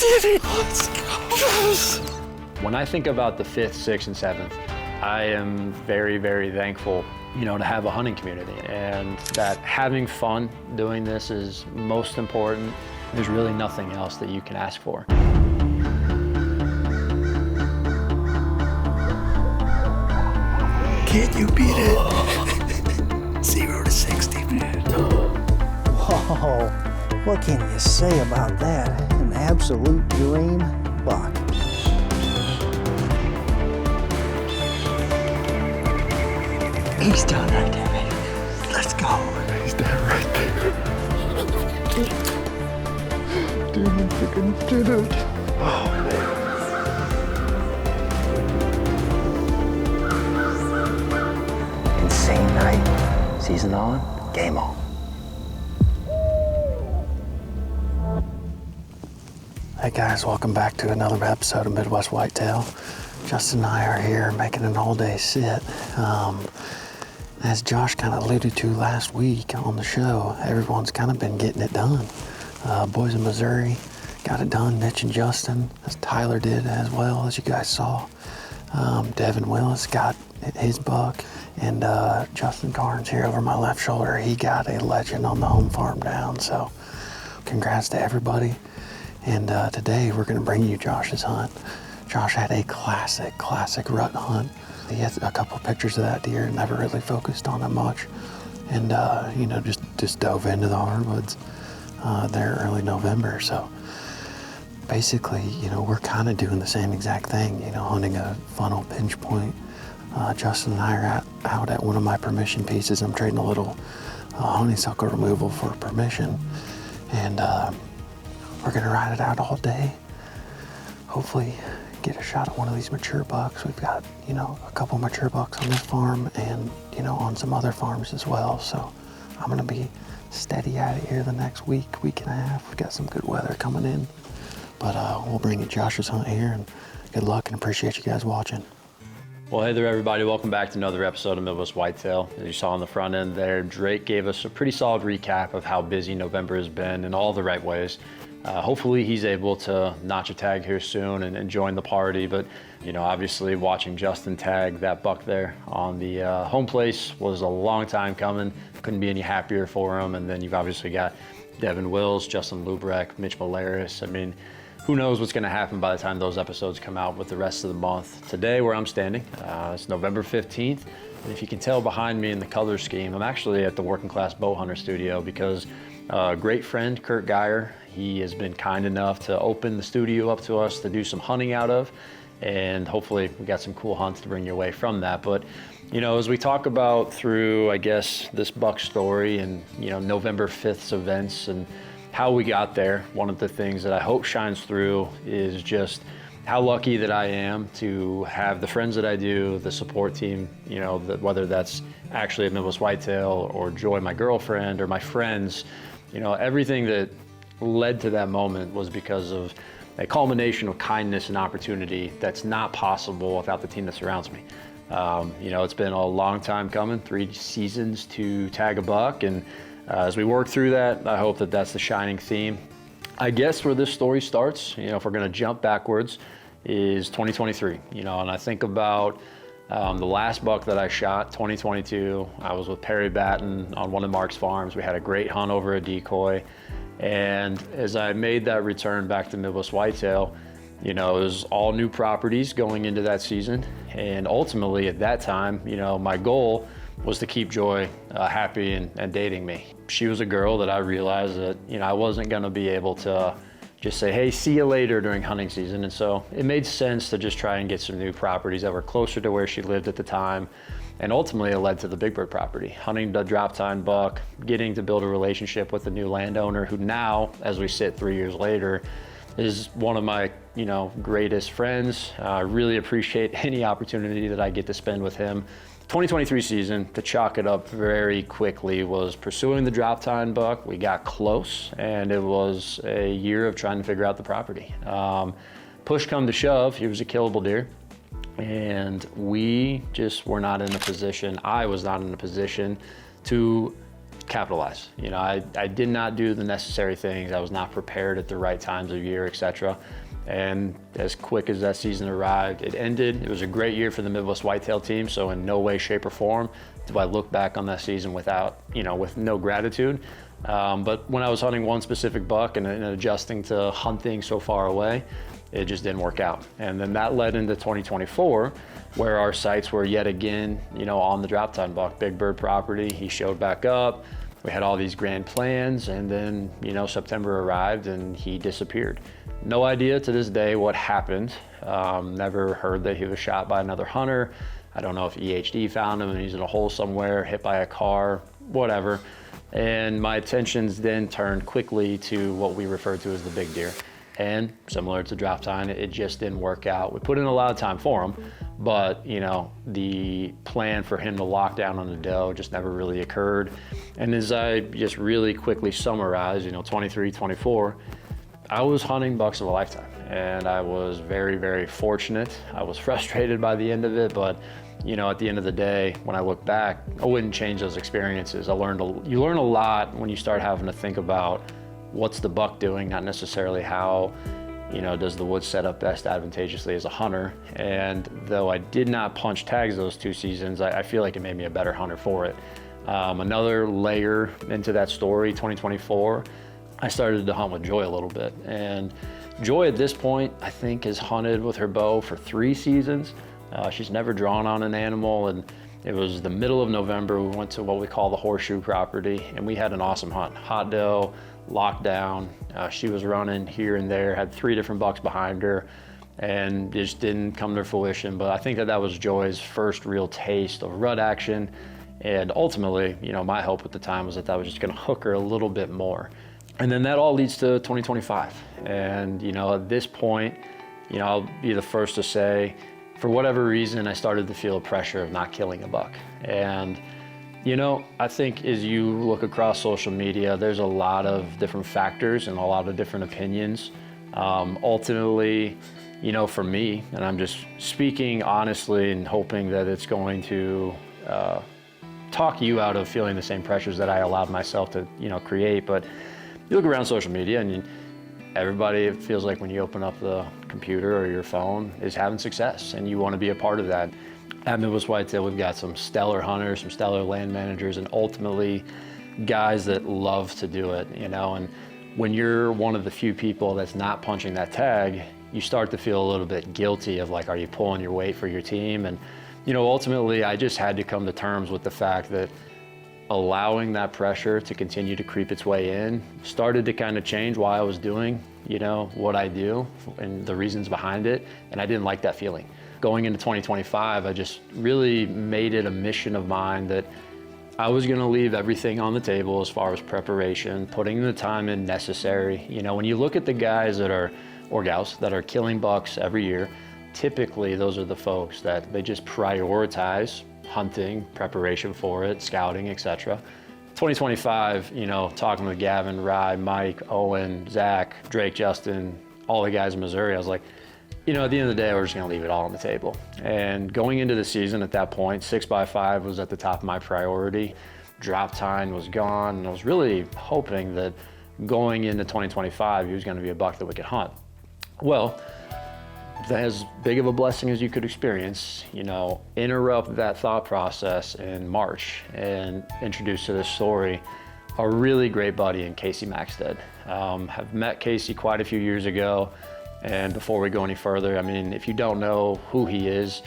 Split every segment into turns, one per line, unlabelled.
did it! Let's go! Yes!
When I think about the 5th, 6th, and 7th, I am very, very thankful, to have a hunting community, and that having fun doing this is most important. There's really nothing else that you can ask for.
Can you beat it? 0 to 60, man.
Whoa, what can you say about that? An absolute dream buck. He's done right there, baby. Let's go.
He's down right there. Dude, I'm freaking did it. Oh, man.
Insane night. Season on, game on. Hey guys, welcome back to another episode of Midwest Whitetail. Justin and I are here making an all-day sit. As Josh kind of alluded to last week on the show, everyone's kind of been getting it done. Boys in Missouri got it done, Mitch and Justin, as Tyler did as well, as you guys saw. Devin Willis got his buck, and Justin Carnes here over my left shoulder, he got a legend on the home farm down, so congrats to everybody. And today we're gonna bring you Josh's hunt. Josh had a classic rut hunt. He had a couple of pictures of that deer, never really focused on it much. And just dove into the hardwoods there early November. So basically, we're kind of doing the same exact thing, hunting a funnel pinch point. Justin and I are out at one of my permission pieces. I'm trading a little honeysuckle removal for permission. And we're gonna ride it out all day. Hopefully get a shot at one of these mature bucks. We've got, a couple mature bucks on this farm and, on some other farms as well. So I'm gonna be steady at it here the next week and a half. We've got some good weather coming in. But we'll bring you Josh's hunt here, and good luck, and appreciate you guys watching.
Well, hey there, everybody. Welcome back to another episode of Midwest Whitetail. As you saw on the front end there, Drake gave us a pretty solid recap of how busy November has been in all the right ways. Hopefully he's able to notch a tag here soon and join the party. But, obviously watching Justin tag that buck there on the home place was a long time coming. Couldn't be any happier for him. And then you've obviously got Devin Wills, Justin Lubrecht, Mitch Malaris. I mean, who knows what's going to happen by the time those episodes come out with the rest of the month. Today, where I'm standing, it's November 15th. And if you can tell behind me in the color scheme, I'm actually at the Working Class Bow Hunter studio because a great friend, Kurt Geyer, he has been kind enough to open the studio up to us to do some hunting out of. And hopefully we got some cool hunts to bring you away from that. But, as we talk about through, I guess, this buck story and, November 5th's events and how we got there, one of the things that I hope shines through is just how lucky that I am to have the friends that I do, the support team, whether that's actually at Midwest Whitetail or Joy, my girlfriend, or my friends, everything that led to that moment was because of a culmination of kindness and opportunity that's not possible without the team that surrounds me. It's been a long time coming, 3 seasons to tag a buck, and as we work through that, I hope that that's the shining theme. I guess where this story starts, if we're gonna jump backwards, is 2023. And I think about the last buck that I shot, 2022. I was with Perry Batten on one of Mark's farms. We had a great hunt over a decoy. And as I made that return back to Midwest Whitetail, it was all new properties going into that season. And ultimately at that time, my goal was to keep Joy happy and dating me. She was a girl that I realized that, I wasn't gonna be able to just say, hey, see you later during hunting season. And so it made sense to just try and get some new properties that were closer to where she lived at the time. And ultimately it led to the Big Bird property, hunting the drop tine buck, getting to build a relationship with the new landowner who now, as we sit 3 years later, is one of my, greatest friends. I really appreciate any opportunity that I get to spend with him. 2023 season, to chalk it up very quickly, was pursuing the drop tine buck. We got close, and it was a year of trying to figure out the property. Push come to shove, he was a killable deer. And we just were not in a position, I was not in a position to capitalize. You know, I did not do the necessary things. I was not prepared at the right times of year, etc. And as quick as that season arrived, it ended. It was a great year for the Midwest Whitetail team, so in no way, shape, or form do I look back on that season without, with no gratitude. But when I was hunting one specific buck and adjusting to hunting so far away, it just didn't work out. And then that led into 2024, where our sights were yet again, on the drop time buck, Big Bird property. He showed back up. We had all these grand plans, and then, September arrived and he disappeared. No idea to this day what happened. Never heard that he was shot by another hunter. I don't know if EHD found him and he's in a hole somewhere, hit by a car, whatever. And my attentions then turned quickly to what we refer to as the big deer. And similar to drop time, it just didn't work out. We put in a lot of time for him, but the plan for him to lock down on the doe just never really occurred. And as I just really quickly summarize, 23, 24, I was hunting bucks of a lifetime, and I was very, very fortunate. I was frustrated by the end of it, but at the end of the day, when I look back, I wouldn't change those experiences. You learn a lot when you start having to think about what's the buck doing, not necessarily how, does the wood set up best advantageously as a hunter. And though I did not punch tags those 2 seasons, I feel like it made me a better hunter for it. Another layer into that story, 2024, I started to hunt with Joy a little bit. And Joy at this point, I think, has hunted with her bow for 3 seasons. She's never drawn on an animal, and it was the middle of November. We went to what we call the Horseshoe property, and we had an awesome hunt. Hot doe, locked down. She was running here and there, had 3 different bucks behind her, and just didn't come to fruition. But I think that was Joy's first real taste of rut action. And ultimately, my hope at the time was that was just gonna hook her a little bit more. And then that all leads to 2025. And, at this point, I'll be the first to say, for whatever reason, I started to feel a pressure of not killing a buck. And, I think as you look across social media, there's a lot of different factors and a lot of different opinions. Ultimately, for me, and I'm just speaking honestly and hoping that it's going to talk you out of feeling the same pressures that I allowed myself to, create. But you look around social media and everybody, it feels like when you open up the computer or your phone, is having success, and you want to be a part of that. At Midwest Whitetail, we've got some stellar hunters, some stellar land managers, and ultimately guys that love to do it, and when you're one of the few people that's not punching that tag, you start to feel a little bit guilty of like, are you pulling your weight for your team? And ultimately, I just had to come to terms with the fact that allowing that pressure to continue to creep its way in started to kind of change why I was doing, what I do and the reasons behind it. And I didn't like that feeling. Going into 2025, I just really made it a mission of mine that I was going to leave everything on the table as far as preparation, putting the time in necessary. When you look at the guys or gals that are killing bucks every year, typically those are the folks that they just prioritize hunting, preparation for it, scouting, etc. 2025, talking with Gavin, Rye, Mike, Owen, Zach, Drake, Justin, all the guys in Missouri, I was like, at the end of the day, we're just gonna leave it all on the table. And going into the season at that point, 6x5 was at the top of my priority. Drop time was gone, and I was really hoping that going into 2025, he was gonna be a buck that we could hunt. Well, as big of a blessing as you could experience, interrupt that thought process in March and introduce to this story a really great buddy in Casey Maxted. Have met Casey quite a few years ago, and before we go any further, if you don't know who he is,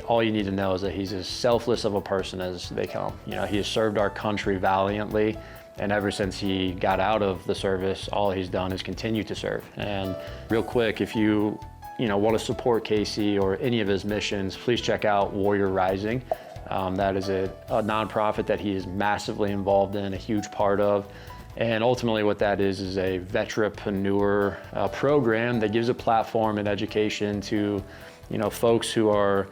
all you need to know is that he's as selfless of a person as they come. He has served our country valiantly, and ever since he got out of the service, all he's done is continue to serve. And real quick, if you want to support Casey or any of his missions, please check out Warrior Rising. That is a nonprofit that he is massively involved in, a huge part of. And ultimately what that is a veteranpreneur program that gives a platform and education to, folks who are,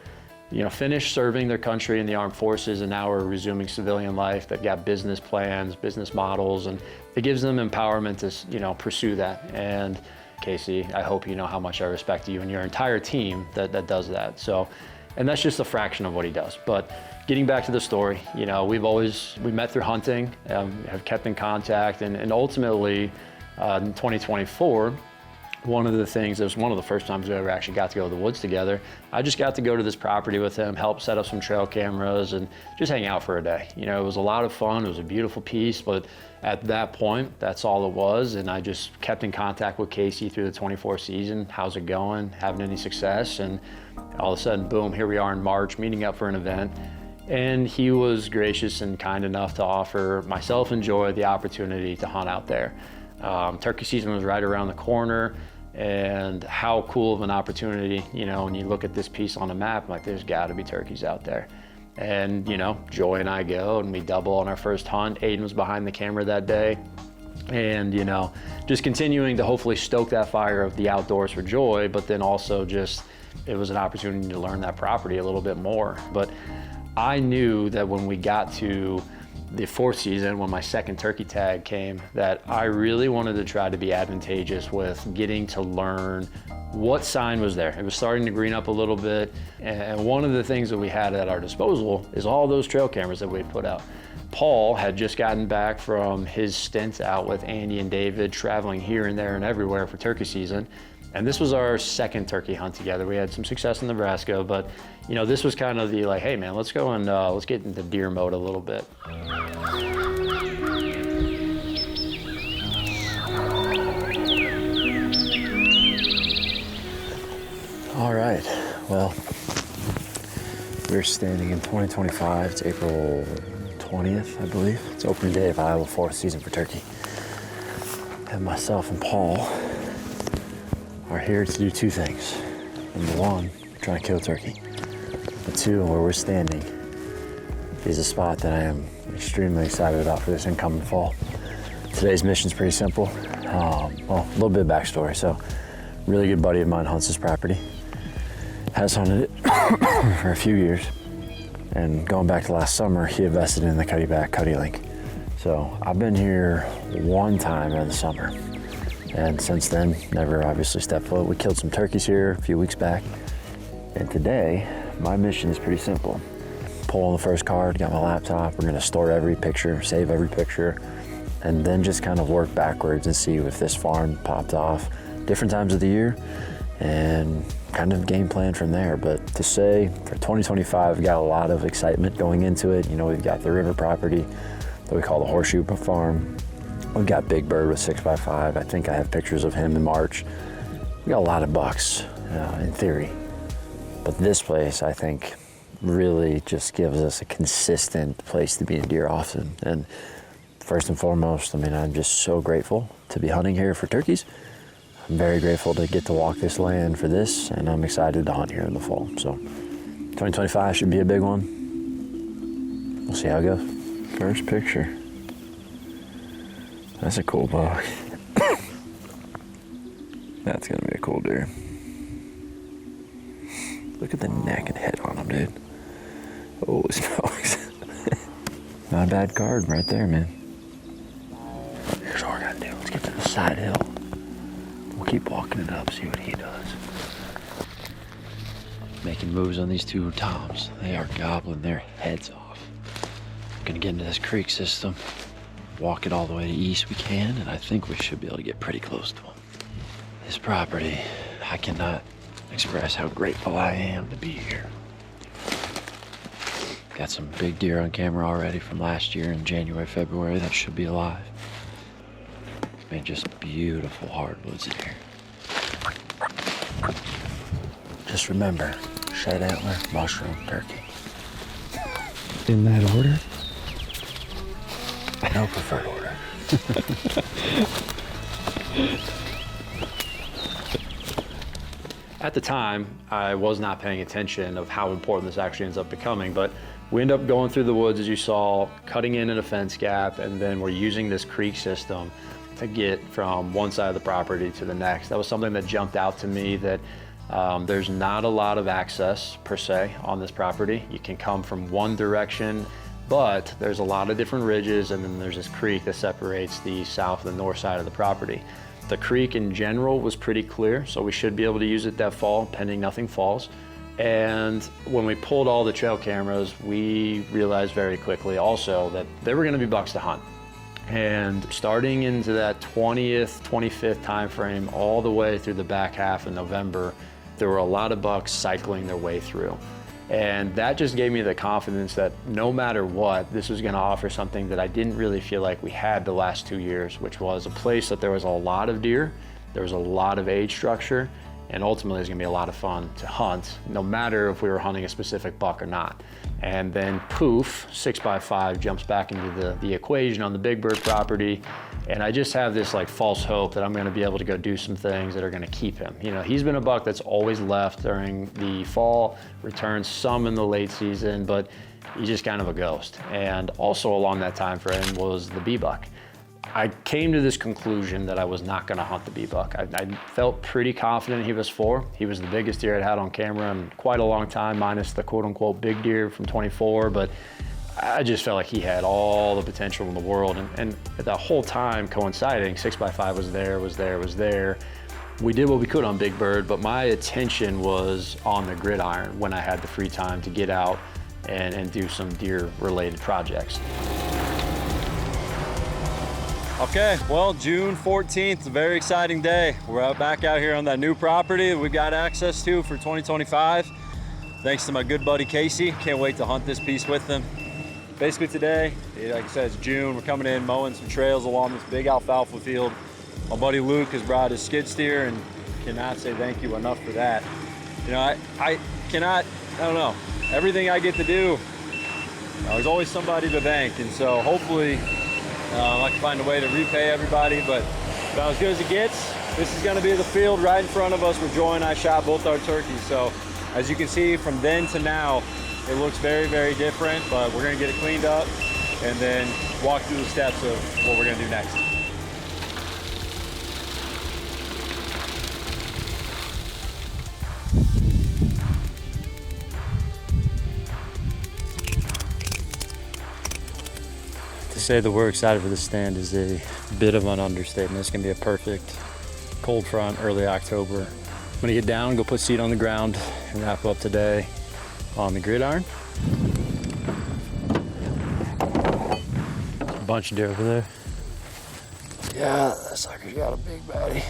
finished serving their country in the armed forces and now are resuming civilian life. They've got business plans, business models, and it gives them empowerment to, pursue that. And Casey, I hope you know how much I respect you and your entire team that does that. So And that's just a fraction of what he does. But getting back to the story, you know, we met through hunting, have kept in contact, and ultimately in 2024, one of the things, it was one of the first times we ever actually got to go to the woods together. I just got to go to this property with him, help set up some trail cameras, and just hang out for a day. You know, it was a lot of fun. It was a beautiful piece, but at that point, that's all it was. And I just kept in contact with Casey through the 24 season. How's it going? Having any success? And all of a sudden, boom, here we are in March, meeting up for an event. And he was gracious and kind enough to offer myself and Joy the opportunity to hunt out there. Turkey season was right around the corner, and how cool of an opportunity, you know, when you look at this piece on a map, like there's gotta be turkeys out there. And, you know, Joy and I go and we double on our first hunt. Aiden was behind the camera that day. And, you know, just continuing to hopefully stoke that fire of the outdoors for Joy, but then also just, it was an opportunity to learn that property a little bit more. But I knew that when we got to the fourth season, when my second turkey tag came, that I really wanted to try to be advantageous with getting to learn what sign was there. It was starting to green up a little bit. And one of the things that we had at our disposal is all those trail cameras that we'd put out. Paul had just gotten back from his stint out with Andy and David, traveling here and there and everywhere for turkey season. And this was our second turkey hunt together. We had some success in Nebraska, but you know, this was kind of the like, hey man, let's go and let's get into deer mode a little bit. All right, well, we're standing in 2025. It's April 20th, I believe. It's opening day of Iowa 4th season for turkey. And myself and Paul are here to do two things. Number one, trying to kill turkey. But two, where we're standing is a spot that I am extremely excited about for this incoming fall. Today's mission is pretty simple. Well, a little bit of backstory. So, really good buddy of mine hunts this property. Has hunted it for a few years. And going back to last summer, he invested in the Cuddy Link. So I've been here one time in the summer. And since then, never obviously stepped foot. We killed some turkeys here a few weeks back. And today, my mission is pretty simple. Pull on the first card, got my laptop. We're gonna store every picture, save every picture, and then just kind of work backwards and see if this farm popped off different times of the year and kind of game plan from there. But to say for 2025, we got a lot of excitement going into it. You know, we've got the river property that we call the Horseshoe Farm. We've got Big Bird with 6x5. I think I have pictures of him in March. We got a lot of bucks in theory. But this place, I think, really just gives us a consistent place to be in deer often. And first and foremost, I mean, I'm just so grateful to be hunting here for turkeys. I'm very grateful to get to walk this land for this, and I'm excited to hunt here in the fall. So 2025 should be a big one. We'll see how it goes. First picture. That's a cool buck. That's gonna be a cool deer. Look at the neck and head on him, dude. Holy smokes. Not a bad card right there, man. Here's what we're gonna do. Let's get to the side hill. We'll keep walking it up, see what he does. Making moves on these two toms. They are gobbling their heads off. Gonna get into this creek system. Walk it all the way to east we can, and I think we should be able to get pretty close to them. This property, I cannot express how grateful I am to be here. Got some big deer on camera already from last year in January, February that should be alive. I mean, just beautiful hardwoods in here. Just remember, shed antler, mushroom, turkey.
In that order?
No preferred order. At the time, I was not paying attention of how important this actually ends up becoming, but we end up going through the woods, as you saw, cutting in a fence gap, and then we're using this creek system to get from one side of the property to the next. That was something that jumped out to me, that there's not a lot of access per se on this property. You can come from one direction, but there's a lot of different ridges, and then there's this creek that separates the south and the north side of the property. The creek in general was pretty clear, so we should be able to use it that fall, pending nothing falls. And when we pulled all the trail cameras, we realized very quickly also that there were gonna be bucks to hunt. And starting into that 20th, 25th time frame, all the way through the back half of November, there were a lot of bucks cycling their way through. And that just gave me the confidence that no matter what, this was gonna offer something that I didn't really feel like we had the last 2 years, which was a place that there was a lot of deer, there was a lot of age structure, and ultimately it's gonna be a lot of fun to hunt, no matter if we were hunting a specific buck or not. And then poof, 6x5 jumps back into the equation on the Big Bird property. And I just have this like false hope that I'm gonna be able to go do some things that are gonna keep him. You know, he's been a buck that's always left during the fall, returns some in the late season, but he's just kind of a ghost. And also along that time frame was the bee buck. I came to this conclusion that I was not gonna hunt the bee buck. I felt pretty confident he was 4. He was the biggest deer I'd had on camera in quite a long time, minus the quote unquote big deer from 24, but I just felt like he had all the potential in the world. And the whole time coinciding, 6x5 was there. We did what we could on Big Bird, but my attention was on the gridiron when I had the free time to get out and do some deer related projects.
Okay, well, June 14th, a very exciting day. We're back out here on that new property that we've got access to for 2025. Thanks to my good buddy Casey. Can't wait to hunt this piece with him. Basically today, like I said, it's June. We're coming in, mowing some trails along this big alfalfa field. My buddy Luke has brought his skid steer and cannot say thank you enough for that. You know, I don't know, everything I get to do, there's always somebody to thank. And so hopefully, I can find a way to repay everybody, but about as good as it gets. This is gonna be the field right in front of us where Joy and I shot both our turkeys. So as you can see, from then to now, it looks very, very different, but we're gonna get it cleaned up and then walk through the steps of what we're gonna do next. To say that we're excited for this stand is a bit of an understatement. It's gonna be a perfect cold front, early October. I'm gonna get down, go put seed on the ground, and wrap up today on the gridiron. A bunch of deer over there. Yeah, that sucker's got a big body.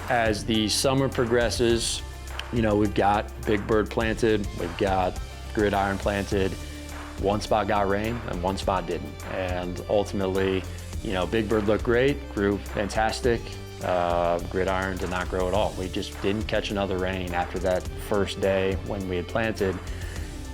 As the summer progresses, you know, we've got Big Bird planted, we've got gridiron planted. One spot got rain and one spot didn't. And ultimately, you know, Big Bird looked great, grew fantastic. Gridiron did not grow at all. We just didn't catch another rain after that first day when we had planted.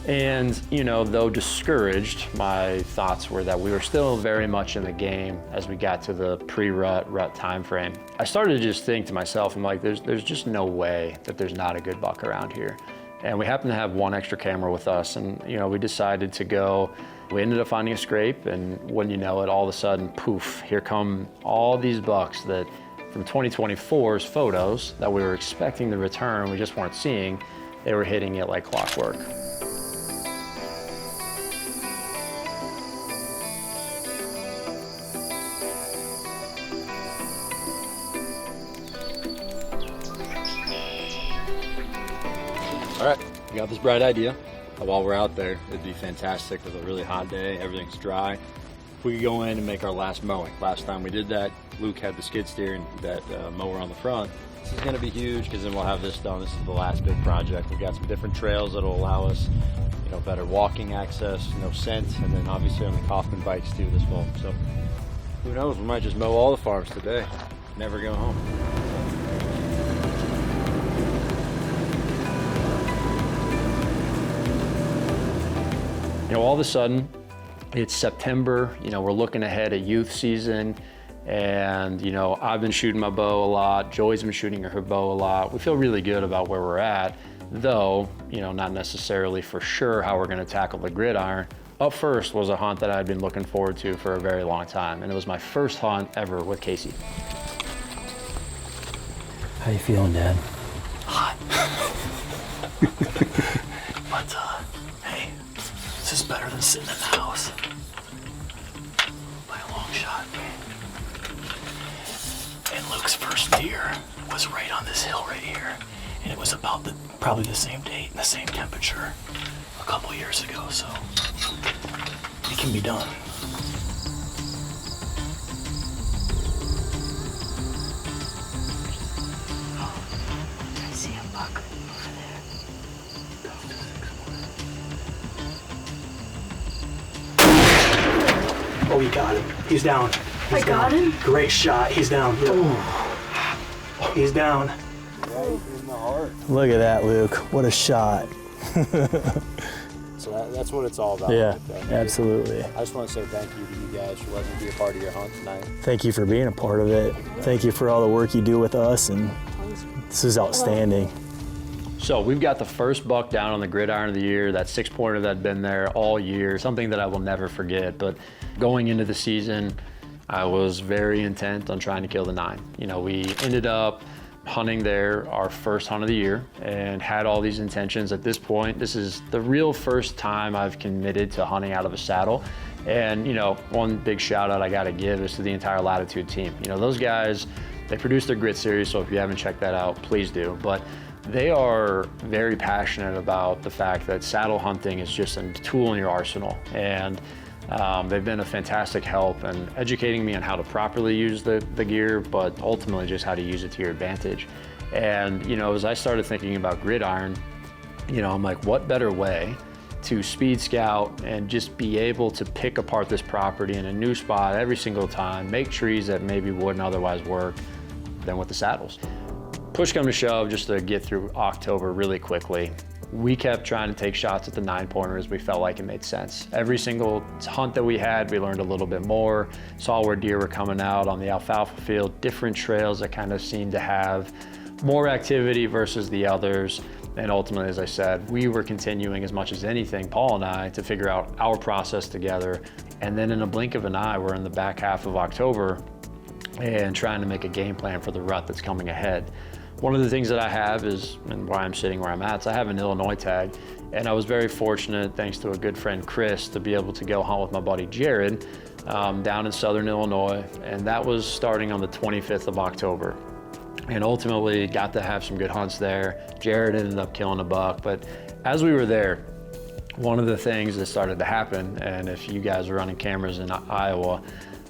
And, you know, though discouraged, my thoughts were that we were still very much in the game as we got to the pre-rut time frame. I started to just think to myself, I'm like, there's just no way that there's not a good buck around here. And we happened to have one extra camera with us, and, you know, we decided to go. We ended up finding a scrape, and when you know it, all of a sudden, poof, here come all these bucks that from 2024's photos that we were expecting to return, we just weren't seeing. They were hitting it like clockwork. All right, we got this bright idea. While we're out there, it'd be fantastic with a really hot day, everything's dry. If we could go in and make our last mowing. Last time we did that, Luke had the skid steer and that mower on the front. This is gonna be huge because then we'll have this done. This is the last big project. We've got some different trails that'll allow us, you know, better walking access, no scent, and then obviously on the Kaufman bikes too this fall. So who knows, we might just mow all the farms today, never go home. You know, all of a sudden, it's September, you know, we're looking ahead at youth season, and, you know, I've been shooting my bow a lot, Joy's been shooting her bow a lot. We feel really good about where we're at, though, you know, not necessarily for sure how we're gonna tackle the gridiron. Up first was a hunt that I'd been looking forward to for a very long time, and it was my first hunt ever with Casey.
How you feeling, Dad?
Hot. But, hey, is better than sitting in the house. By a long shot. And Luke's first deer was right on this hill right here. And it was about probably the same date and the same temperature a couple years ago, so it can be done.
I see a buck over there.
Oh, he got him. He's down.
I got him?
Great shot. He's down. Yep. He's down.
Look at that, Luke. What a shot.
So that's what it's all about.
Yeah,
right?
absolutely.
I just want to say thank you to you guys for letting me be a part of your hunt tonight.
Thank you for being a part of it. Thank you for all the work you do with us, and this is outstanding.
So we've got the first buck down on the Gridiron of the year, that 6-pointer that had been there all year, something that I will never forget. But going into the season, I was very intent on trying to kill the 9. You know, we ended up hunting there our first hunt of the year and had all these intentions. At this point, this is the real first time I've committed to hunting out of a saddle. And, you know, one big shout out I got to give is to the entire Latitude team. You know, those guys, they produce their Grit series, so if you haven't checked that out, please do. But they are very passionate about the fact that saddle hunting is just a tool in your arsenal. And they've been a fantastic help in educating me on how to properly use the gear, but ultimately just how to use it to your advantage. And, you know, as I started thinking about Gridiron, you know, I'm like, what better way to speed scout and just be able to pick apart this property in a new spot every single time, make trees that maybe wouldn't otherwise work, than with the saddles. Push come to shove, just to get through October really quickly, we kept trying to take shots at the 9-pointers. We felt like it made sense. Every single hunt that we had, we learned a little bit more, saw where deer were coming out on the alfalfa field, different trails that kind of seemed to have more activity versus the others. And ultimately, as I said, we were continuing as much as anything, Paul and I, to figure out our process together. And then in a blink of an eye, we're in the back half of October and trying to make a game plan for the rut that's coming ahead. One of the things that I have is, and why I'm sitting where I'm at, is I have an Illinois tag. And I was very fortunate, thanks to a good friend, Chris, to be able to go hunt with my buddy Jared down in southern Illinois. And that was starting on the 25th of October. And ultimately got to have some good hunts there. Jared ended up killing a buck. But as we were there, one of the things that started to happen, and if you guys are running cameras in Iowa,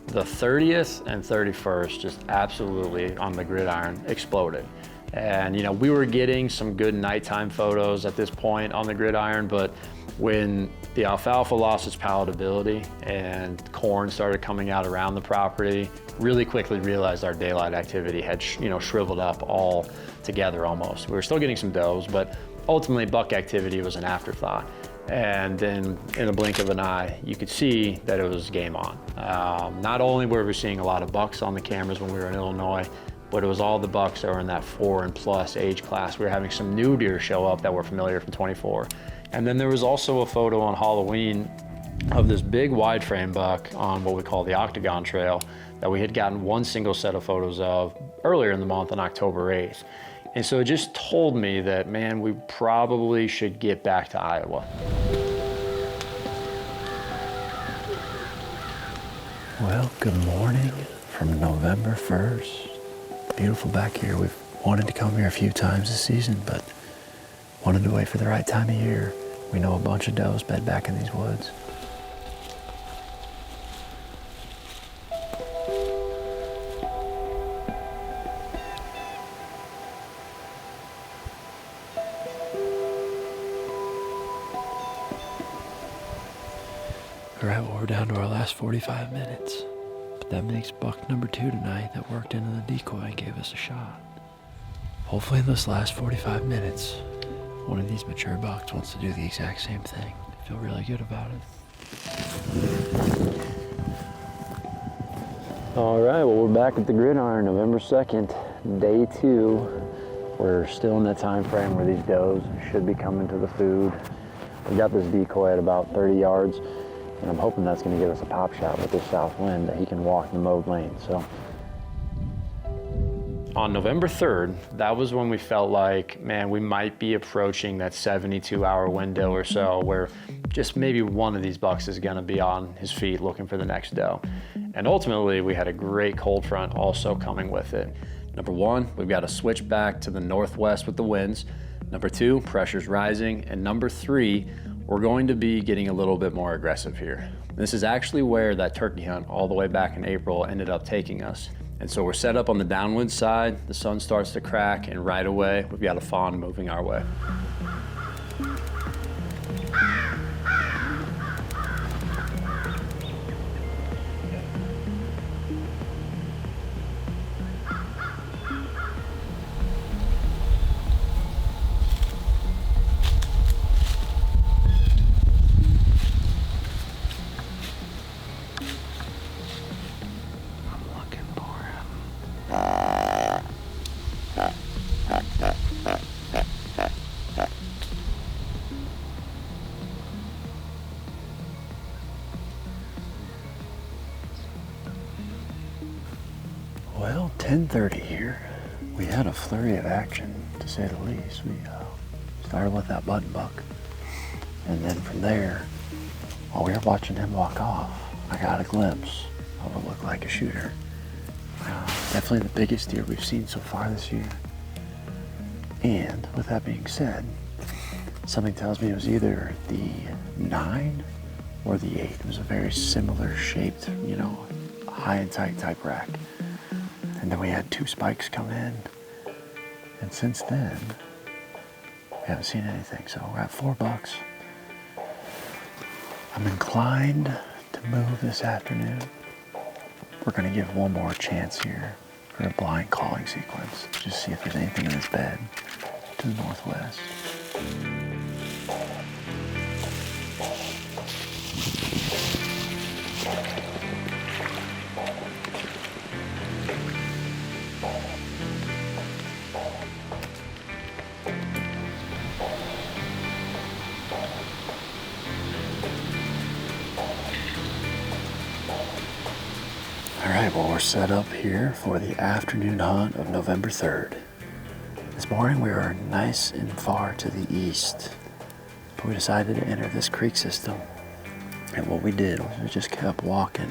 the 30th and 31st just absolutely on the Gridiron exploded. And, you know, we were getting some good nighttime photos at this point on the Gridiron, but when the alfalfa lost its palatability and corn started coming out around the property, really quickly realized our daylight activity had, shriveled up all together almost. We were still getting some does, but ultimately buck activity was an afterthought. And then in a blink of an eye, you could see that it was game on. Not only were we seeing a lot of bucks on the cameras when we were in Illinois, but it was all the bucks that were in that 4 and plus age class. We were having some new deer show up that were familiar from 24. And then there was also a photo on Halloween of this big wide frame buck on what we call the Octagon Trail that we had gotten one single set of photos of earlier in the month on October 8th. And so it just told me that, man, we probably should get back to Iowa.
Well, good morning from November 1st. Beautiful back here. We've wanted to come here a few times this season, but wanted to wait for the right time of year. We know a bunch of does bed back in these woods. All right, well, we're down to our last 45 minutes. But that makes buck number 2 tonight that worked into the decoy and gave us a shot. Hopefully in this last 45 minutes, one of these mature bucks wants to do the exact same thing. I feel really good about it.
All right, well, we're back at the Gridiron, November 2nd, day 2. We're still in that time frame where these does should be coming to the food. We got this decoy at about 30 yards. And I'm hoping that's going to give us a pop shot with this south wind that he can walk the mowed lane. So on November 3rd, that was when we felt like, man, we might be approaching that 72-hour window or so where just maybe one of these bucks is gonna be on his feet looking for the next doe. And ultimately, we had a great cold front also coming with it. Number one, we've got to switch back to the northwest with the winds. Number two, pressure's rising. And number three, we're going to be getting a little bit more aggressive here. This is actually where that turkey hunt all the way back in April ended up taking us. And so we're set up on the downwind side, the sun starts to crack, and right away, we've got a fawn moving our way.
Well, 10:30 here. We had a flurry of action, to say the least. We started with that button buck, and then from there, while we were watching him walk off, I got a glimpse of what looked like a shooter. Definitely the biggest deer we've seen so far this year. And with that being said, something tells me it was either the 9 or the 8. It was a very similar shaped, high and tight type rack. And then we had 2 spikes come in. And since then, we haven't seen anything. So we're at 4 bucks. I'm inclined to move this afternoon. We're gonna give one more chance here for a blind calling sequence. Just see if there's anything in this bed to the northwest. All right, well, we're set up here for the afternoon hunt of November 3rd. This morning we were nice and far to the east, but we decided to enter this creek system. And what we did was we just kept walking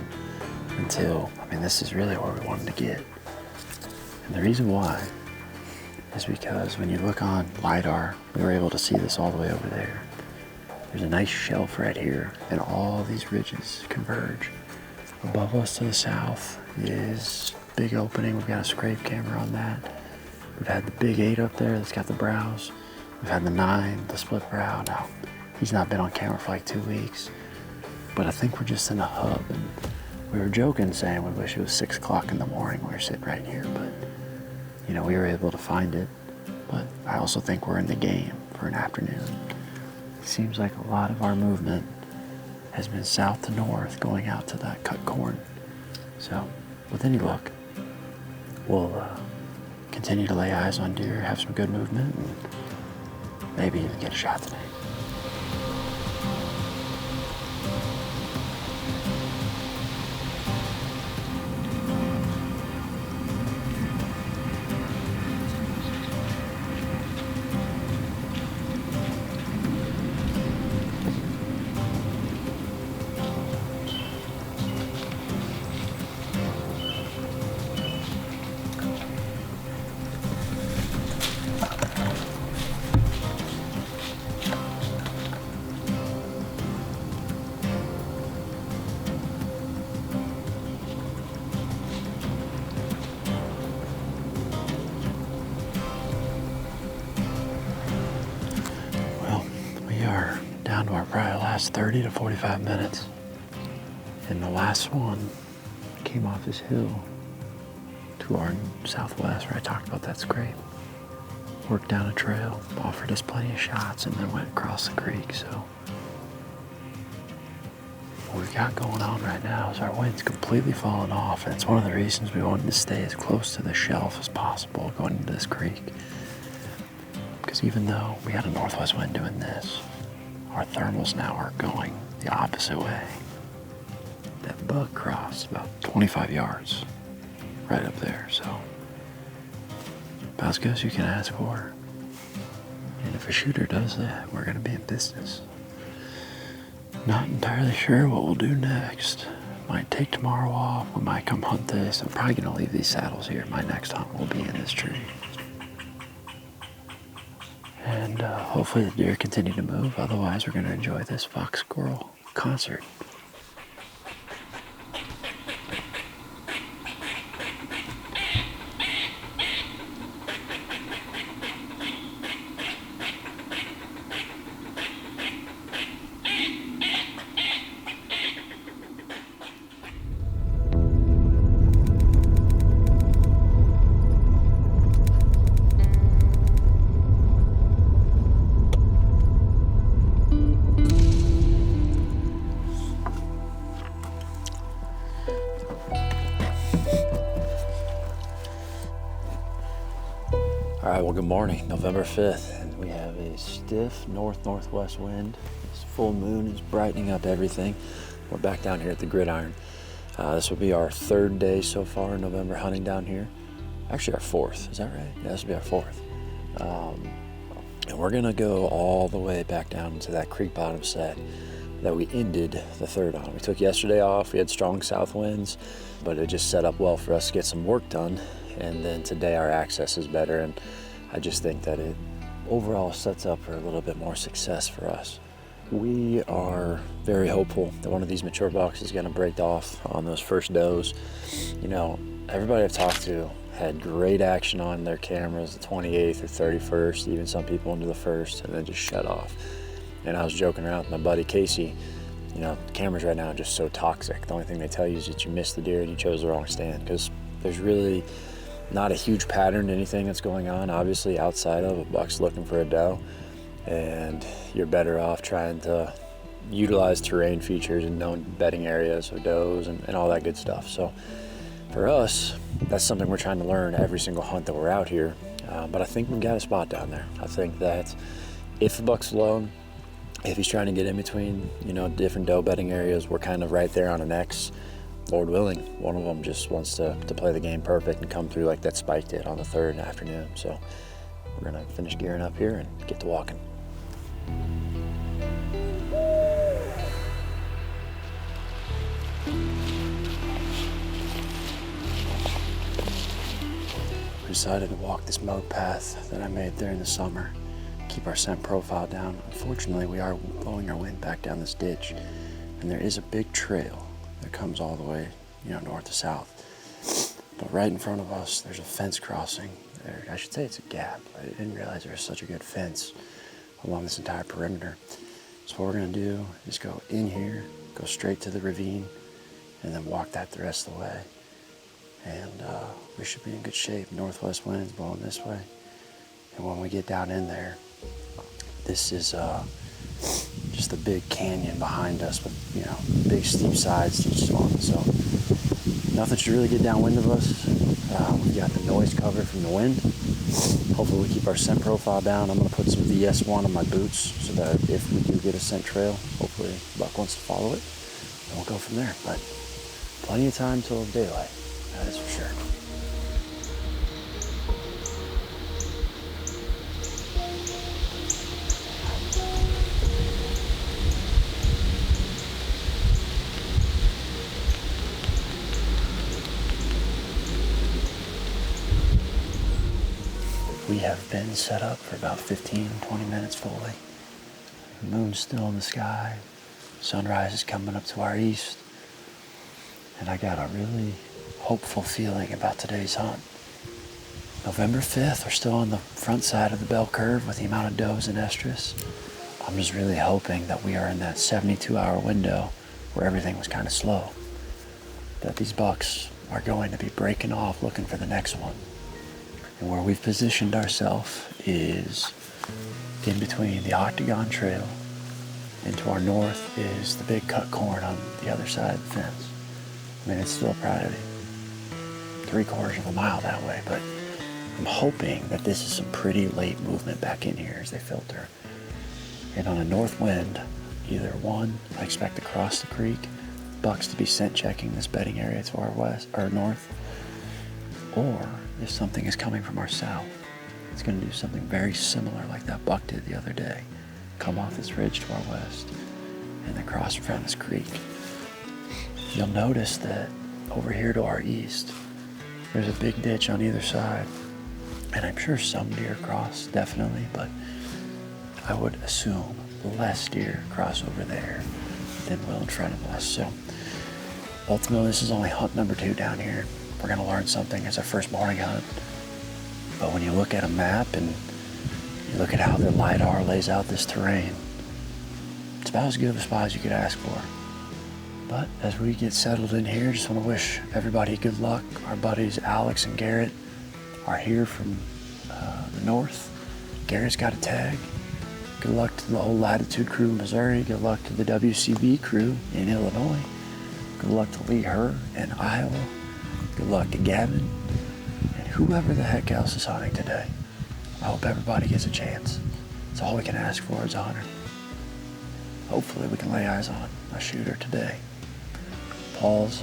until, this is really where we wanted to get. And the reason why is because when you look on LiDAR, we were able to see this all the way over there. There's a nice shelf right here, and all these ridges converge. Above us to the south is big opening. We've got a scrape camera on that. We've had the big 8 up there that's got the brows. We've had the 9, the split brow. Now, he's not been on camera for like 2 weeks, but I think we're just in a hub. And we were joking saying we wish it was 6 o'clock in the morning. We were sitting right here, but we were able to find it. But I also think we're in the game for an afternoon. It seems like a lot of our movement has been south to north going out to that cut corn. So with any luck, we'll continue to lay eyes on deer, have some good movement, and maybe even get a shot tonight. Down to our probably last 30 to 45 minutes. And the last one came off this hill to our southwest where I talked about that scrape. Worked down a trail, offered us plenty of shots, and then went across the creek. So what we've got going on right now is our wind's completely fallen off, and it's one of the reasons we wanted to stay as close to the shelf as possible going into this creek. Because even though we had a northwest wind doing this, our thermals now are going the opposite way. That buck crossed about 25 yards right up there, so
About as good as you can ask for. And if a shooter does that, we're gonna be in business. Not entirely sure what we'll do next. Might take tomorrow off. We might come hunt this. I'm probably gonna leave these saddles here. My next hunt will be in this tree. And hopefully the deer continue to move. Otherwise, we're gonna enjoy this fox squirrel concert. All right, well, good morning, November 5th, and we have a stiff north-northwest wind. This full moon is brightening up everything. We're back down here at the Gridiron. This will be our 3rd day so far in November hunting down here. Actually, our 4th, is that right? Yeah, this will be our 4th. And we're gonna go all the way back down to that creek bottom set that we ended the 3rd on. We took yesterday off, we had strong south winds, but it just set up well for us to get some work done. And then today our access is better, and I just think that it overall sets up for a little bit more success for us. We are very hopeful that one of these mature bucks is gonna break off on those first does. You know, everybody I've talked to had great action on their cameras the 28th or 31st, even some people into the 1st, and then just shut off. And I was joking around with my buddy Casey, you know, cameras right now are just so toxic. The only thing they tell you is that you missed the deer and you chose the wrong stand, because there's really not a huge pattern to anything that's going on, obviously, outside of a buck's looking for a doe, and you're better off trying to utilize terrain features and known bedding areas of does and all that good stuff. So for us, that's something we're trying to learn every single hunt that we're out here, but I think we've got a spot down there. I think that if the buck's alone, if he's trying to get in between, you know, different doe bedding areas, we're kind of right there on an X. Lord willing, one of them just wants to play the game perfect and come through like that Spike did on the 3rd afternoon. So we're gonna finish gearing up here and get to walking. We decided to walk this mode path that I made during the summer, keep our scent profile down. Unfortunately, we are blowing our wind back down this ditch, and there is a big trail that comes all the way, you know, north to south. But right in front of us, there's a fence crossing. I should say it's a gap. I didn't realize there was such a good fence along this entire perimeter. So what we're gonna do is go in here, go straight to the ravine, and then walk that the rest of the way. And we should be in good shape. Northwest winds blowing this way. And when we get down in there, this is just a big canyon behind us with, you know, big steep sides to each one. So nothing should really get downwind of us. We've got the noise cover from the wind. Hopefully we keep our scent profile down. I'm gonna put some VS1 on my boots so that if we do get a scent trail, hopefully buck wants to follow it, and we'll go from there. But plenty of time till daylight, that is for sure. We have been set up for about 15, 20 minutes fully. The moon's still in the sky. Sunrise is coming up to our east. And I got a really hopeful feeling about today's hunt. November 5th, we're still on the front side of the bell curve with the amount of does and estrus. I'm just really hoping that we are in that 72-hour window where everything was kind of slow. That these bucks are going to be breaking off looking for the next one. And where we've positioned ourselves is in between the Octagon Trail, and to our north is the big cut corn on the other side of the fence. I mean, it's still probably 3/4 of a mile that way, but I'm hoping that this is some pretty late movement back in here as they filter. And on a north wind, either one, I expect to cross the creek, bucks to be scent checking this bedding area to our west or north, or if something is coming from our south. it's gonna do something very similar like that buck did the other day. Come off this ridge to our west and then cross in front of this creek. You'll notice that over here to our east, there's a big ditch on either side. And I'm sure some deer cross, definitely, but I would assume less deer cross over there than will in front of us. So ultimately, this is only hunt number 2 down here. We're gonna learn something. It's our first morning hunt. But when you look at a map and you look at how the LiDAR lays out this terrain, it's about as good of a spot as you could ask for. But as we get settled in here, just want to wish everybody good luck. Our buddies Alex and Garrett are here from the north. Garrett's got a tag. Good luck to the whole Latitude crew in Missouri. Good luck to the WCB crew in Illinois. Good luck to Lee Herr in Iowa. Good luck to Gavin and whoever the heck else is hunting today. I hope everybody gets a chance. It's all we can ask for as a hunter. Hopefully we can lay eyes on a shooter today. Paul's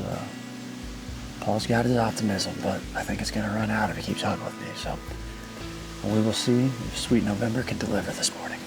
got his optimism, but I think it's going to run out if he keeps hunting with me. So we will see if Sweet November can deliver this morning.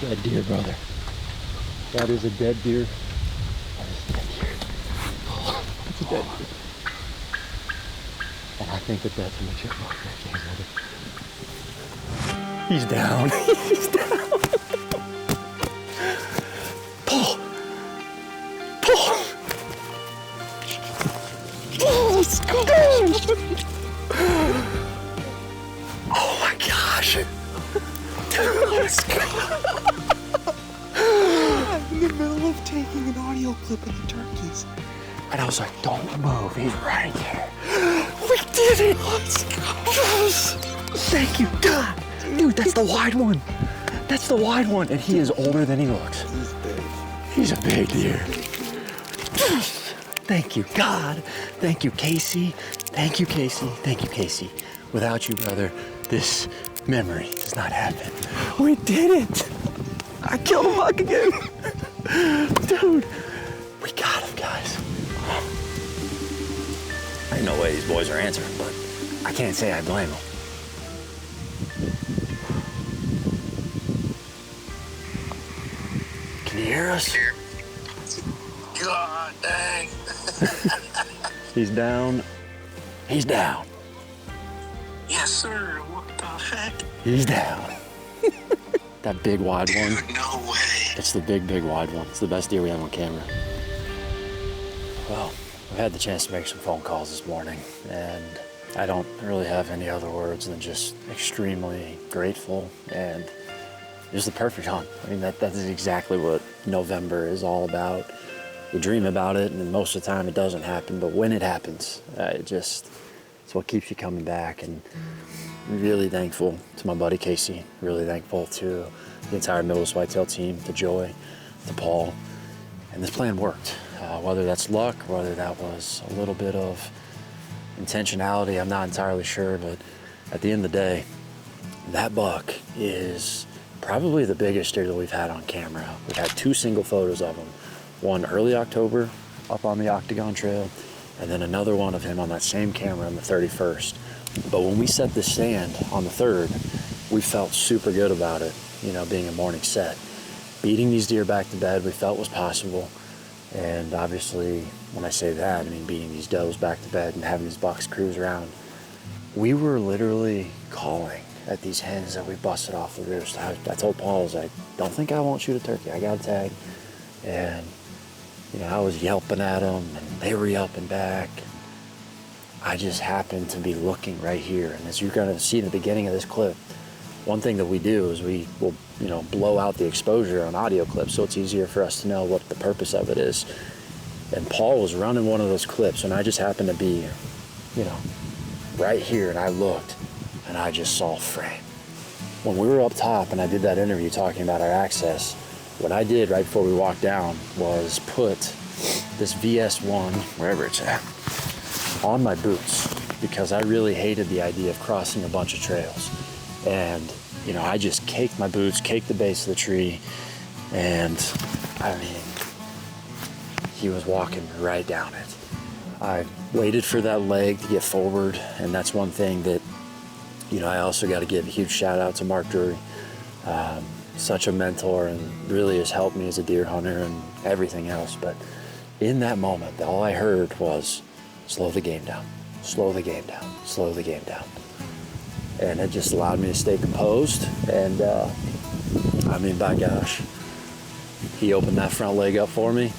Dead deer, brother. That is a dead deer. That is a dead deer. That's a dead deer. And I think that that's a mature buck right there, brother. He's down. He's down. Paul. Paul. Oh, let's go. Oh my gosh. Dude, let's go. I'm in the middle of taking an audio clip of the turkeys. And I was like, don't move, he's right there. We did it! Let's go! Yes! Thank you, God! Dude, that's the wide one. That's the wide one, and he is older than he looks. He's big. He's a big deer. Yes! Thank you, God. Thank you, Casey. Thank you, Casey. Thank you, Casey. Without you, brother, this memory does not happen. We did it! I killed a buck again. Dude, we got him, guys. Ain't no way these boys are answering, but I can't say I blame them. Can you hear us?
God dang.
He's down. He's down.
Yes, sir. What the heck?
He's down. That big wide one.
Dude, no way.
It's the big wide one. It's the best deer we have on camera. Well, I've had the chance to make some phone calls this morning, and I don't really have any other words than just extremely grateful, and it was the perfect hunt. I mean, that is exactly what November is all about. We dream about it, and most of the time it doesn't happen, but when it happens, it's what keeps you coming back. And I'm really thankful to my buddy Casey, really thankful to the entire Midwest Whitetail team, to Joy, to Paul, and this plan worked. Whether that's luck, whether that was a little bit of intentionality, I'm not entirely sure, but at the end of the day, that buck is probably the biggest deer that we've had on camera. We've had 2 single photos of him, one early October up on the Octagon Trail, and then another one of him on that same camera on the 31st. But when we set this stand on the 3rd, we felt super good about it, being a morning set. Beating these deer back to bed we felt was possible. And obviously, when I say that, I mean beating these does back to bed and having these bucks cruise around. We were literally calling at these hens that we busted off the roost. I told Paul, I was like, don't think I won't shoot a turkey. I got a tag. And, I was yelping at them, and they were yelping back. I just happened to be looking right here. And as you're going to see in the beginning of this clip, one thing that we do is we will, blow out the exposure on audio clips so it's easier for us to know what the purpose of it is. And Paul was running one of those clips, and I just happened to be, right here, and I looked, and I just saw frame. When we were up top and I did that interview talking about our access, what I did right before we walked down was put this VS1, wherever it's at, on my boots, because I really hated the idea of crossing a bunch of trails. And I just caked my boots, caked the base of the tree, and I mean, he was walking right down it. I waited for that leg to get forward, and that's one thing that, I also got to give a huge shout out to Mark Drury. Such a mentor, and really has helped me as a deer hunter and everything else. But in that moment, all I heard was, slow the game down, slow the game down, slow the game down. And it just allowed me to stay composed. And I mean, by gosh, he opened that front leg up for me.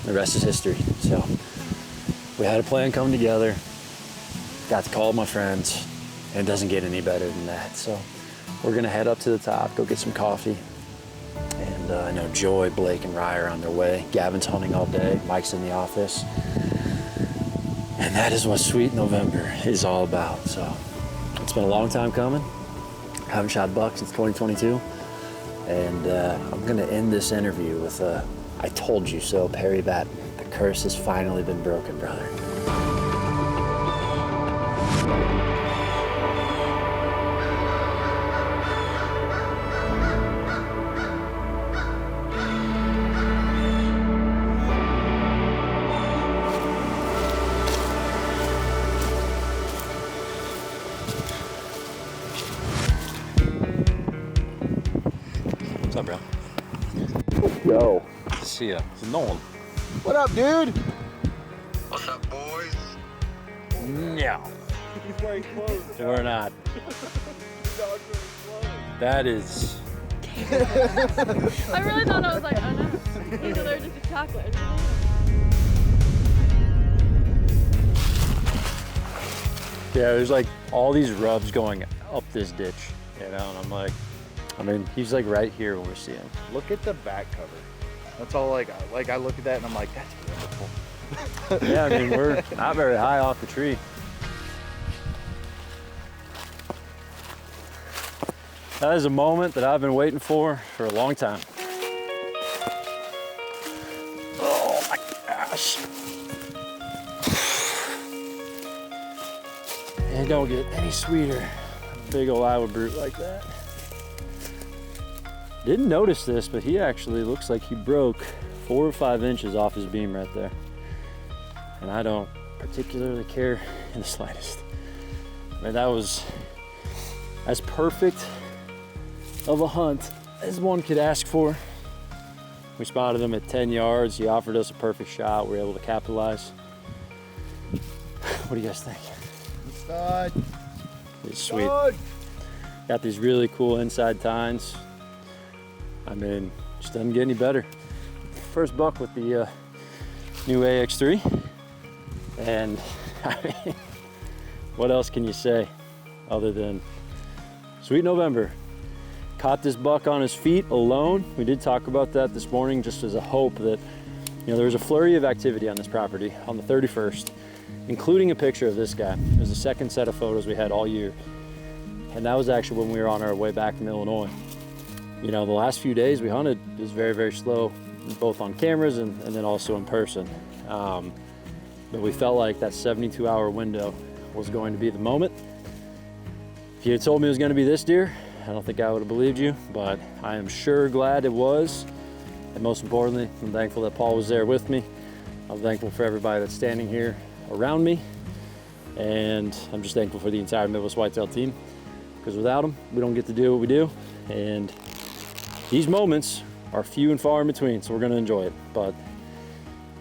The rest is history. So we had a plan come together, got to call my friends, and it doesn't get any better than that. So we're gonna head up to the top, go get some coffee. And I know Joy, Blake, and Rye are on their way. Gavin's hunting all day, Mike's in the office. And that is what Sweet November is all about. So it's been a long time coming. Haven't shot a buck since 2022. And I'm gonna end this interview with a I told you so, Perry Batten. The curse has finally been broken, brother.
What's up, bro?
Yo.
Good to see ya. It's Nolan.
What up, dude?
What's up, boys?
No.
He's wearing clothes.
We're not. That is.
I really thought I was like, oh no, he's allergic to chocolate.
Yeah, there's like all these rubs going up this ditch, and I'm like, I mean, he's like right here when we see him.
Look at the back cover. That's all I got. Like, I look at that and I'm like, that's beautiful.
Yeah, I mean, we're not very high off the tree. That is a moment that I've been waiting for a long time. Oh my gosh. It don't get any sweeter. A big old Iowa brute like that. Didn't notice this, but he actually looks like he broke 4 or 5 inches off his beam right there. And I don't particularly care in the slightest. I mean, that was as perfect of a hunt as one could ask for. We spotted him at 10 yards. He offered us a perfect shot. We were able to capitalize. What do you guys think?
Stud.
It's sweet. Got these really cool inside tines. I mean, just doesn't get any better. First buck with the new AX3. And I mean, what else can you say other than sweet November? Caught this buck on his feet alone. We did talk about that this morning, just as a hope that, there was a flurry of activity on this property on the 31st, including a picture of this guy. It was the second set of photos we had all year. And that was actually when we were on our way back from Illinois. The last few days we hunted was very, very slow, both on cameras and then also in person. But we felt like that 72-hour window was going to be the moment. If you had told me it was going to be this deer, I don't think I would have believed you, but I am sure glad it was. And most importantly, I'm thankful that Paul was there with me. I'm thankful for everybody that's standing here around me. And I'm just thankful for the entire Midwest Whitetail team, because without them, we don't get to do what we do. And these moments are few and far in between, so we're gonna enjoy it. But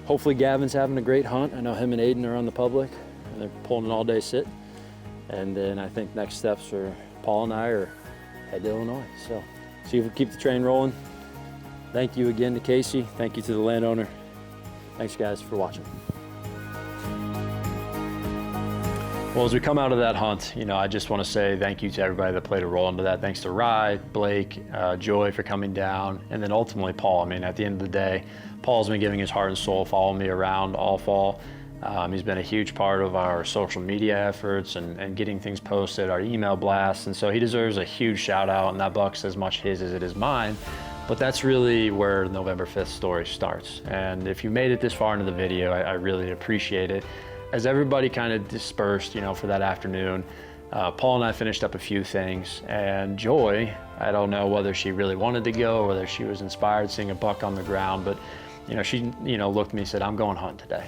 hopefully Gavin's having a great hunt. I know him and Aiden are on the public, and they're pulling an all-day sit. And then I think next steps for Paul and I are head to Illinois. So see if we keep the train rolling. Thank you again to Casey. Thank you to the landowner. Thanks guys for watching. Well, as we come out of that hunt, I just want to say thank you to everybody that played a role into that. Thanks to Rye, Blake, Joy for coming down, and then ultimately Paul. At the end of the day, Paul's been giving his heart and soul, following me around all fall. He's been a huge part of our social media efforts and getting things posted, our email blasts, and so he deserves a huge shout out, and that buck's as much his as it is mine. But that's really where the November 5th story starts. And if you made it this far into the video, I really appreciate it. As everybody kind of dispersed, for that afternoon, Paul and I finished up a few things, and Joy, I don't know whether she really wanted to go or whether she was inspired seeing a buck on the ground, but she looked at me and said, I'm going hunting today.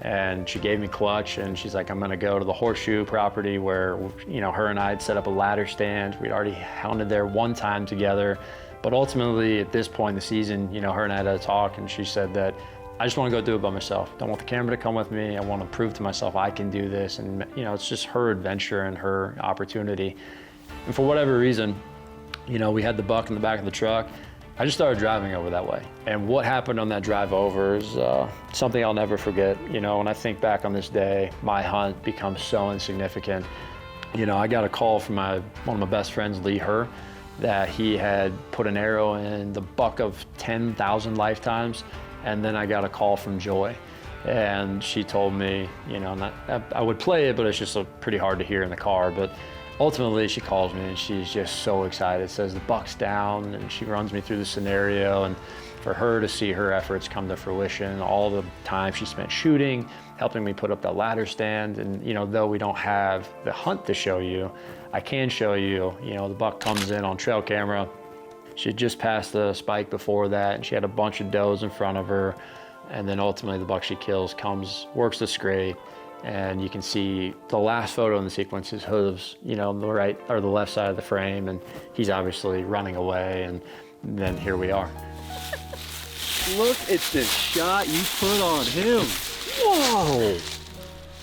And she gave me clutch, and she's like, I'm gonna go to the Horseshoe property where her and I had set up a ladder stand. We'd already hunted there one time together, but ultimately at this point in the season, her and I had a talk, and she said that I just want to go do it by myself. Don't want the camera to come with me. I want to prove to myself I can do this. And it's just her adventure and her opportunity. And for whatever reason, we had the buck in the back of the truck. I just started driving over that way. And what happened on that drive over is something I'll never forget. When I think back on this day, my hunt becomes so insignificant. I got a call from one of my best friends, Herr, that he had put an arrow in the buck of 10,000 lifetimes. And then I got a call from Joy, and she told me, I would play it, but it's just pretty hard to hear in the car. But ultimately she calls me and she's just so excited, says the buck's down, and she runs me through the scenario. And for her to see her efforts come to fruition, all the time she spent shooting, helping me put up that ladder stand. And though we don't have the hunt to show you, I can show you, the buck comes in on trail camera. She had just passed the spike before that, and she had a bunch of does in front of her. And then ultimately the buck she kills works the scrape, and you can see the last photo in the sequence, his hooves, the right or the left side of the frame, and he's obviously running away, and then here we are.
Look at this shot you put on him.
Whoa!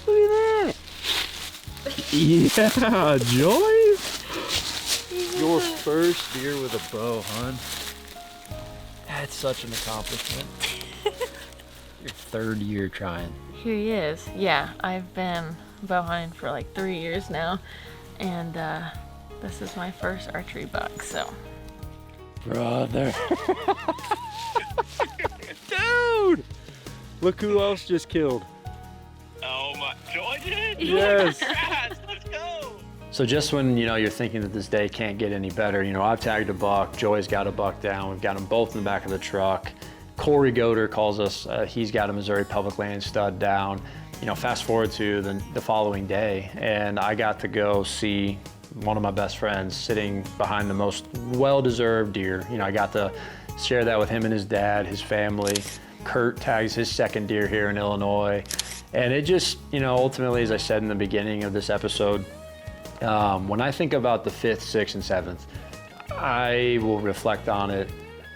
Look at that! Yeah, Joy!
Your first deer with a bow, hon.
That's such an accomplishment. Your third year trying.
Here he is. Yeah, I've been bow hunting for like 3 years now, and this is my first archery buck, so.
Brother. Dude! Look who else just killed.
Oh my, Joy did?
Yes.
Congrats, let's go.
So just when you're thinking that this day can't get any better, I've tagged a buck, Joy's got a buck down, we've got them both in the back of the truck. Cory Godar calls us, he's got a Missouri public land stud down. Fast forward to the following day, and I got to go see one of my best friends sitting behind the most well-deserved deer. I got to share that with him and his dad, his family. Kurt tags his second deer here in Illinois. And it just, ultimately, as I said in the beginning of this episode, when I think about the 5th, 6th, and 7th, I will reflect on it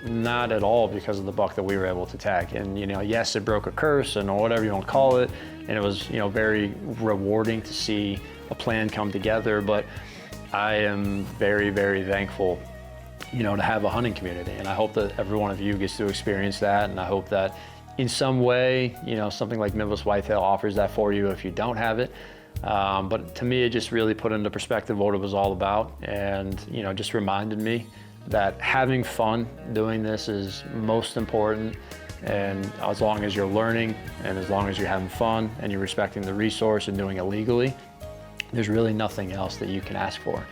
not at all because of the buck that we were able to tag. And yes, it broke a curse and whatever you want to call it, and it was very rewarding to see a plan come together. But I am very, very thankful, to have a hunting community, and I hope that every one of you gets to experience that. And I hope that in some way, something like Midwest Whitetail offers that for you if you don't have it. But to me, it just really put into perspective what it was all about, and just reminded me that having fun doing this is most important. And as long as you're learning, and as long as you're having fun, and you're respecting the resource and doing it legally, there's really nothing else that you can ask for.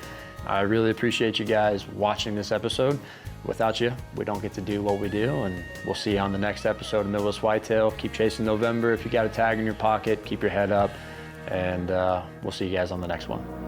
I really appreciate you guys watching this episode. Without you, we don't get to do what we do, and we'll see you on the next episode of Midwest Whitetail. Keep chasing November. If you got a tag in your pocket, keep your head up, and we'll see you guys on the next one.